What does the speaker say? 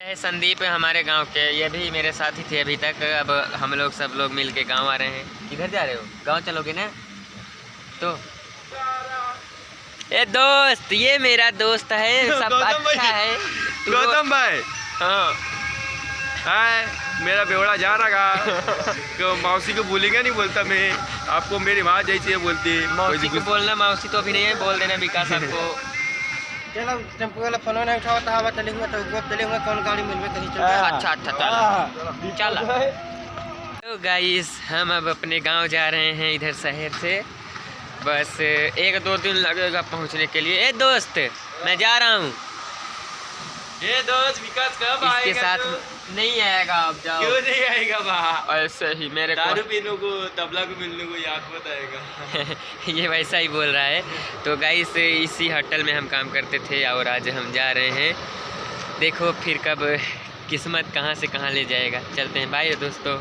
है संदीप हमारे गांव के, ये भी मेरे साथ ही थे अभी तक। अब हम लोग सब लोग मिल के गाँव आ रहे हैं। किधर जा रहे हो? गांव चलोगे ना? तो ए दोस्त, ये मेरा दोस्त है, सब अच्छा है। गौतम भाई, हाँ हाय, मेरा बेवड़ा जा रहा तो मौसी को भूलेगा नहीं बोलता मैं आपको, मेरी माँ जैसी है बोलती। मौसी को बोलना, मौसी तो अभी नहीं है, बोल देना विकास आपको। चलो टेम्पो वाला फोन नहीं उठाओ तो हवा चले हुए तो गोप चले हुए कौन गाड़ी मिलवे कहीं चल अच्छा चला। तो गाइस, हम अब अपने गांव जा रहे हैं इधर शहर से। बस 1-2 दिन लगेगा पहुंचने के लिए। ए दोस्त, मैं जा रहा हूँ। ये दोस्त विकास कब इसके आएगा? साथ तो नहीं आएगा, अब जाओ। क्यों नहीं आएगा बा? ऐसे ही मेरे दारू को पीने को, तबला को मिलने को याद मत आएगा। ये वैसा ही बोल रहा है। तो गाइस, इसी होटल में हम काम करते थे और आज हम जा रहे हैं। देखो फिर कब किस्मत कहाँ से कहाँ ले जाएगा। चलते हैं, बाय दोस्तों।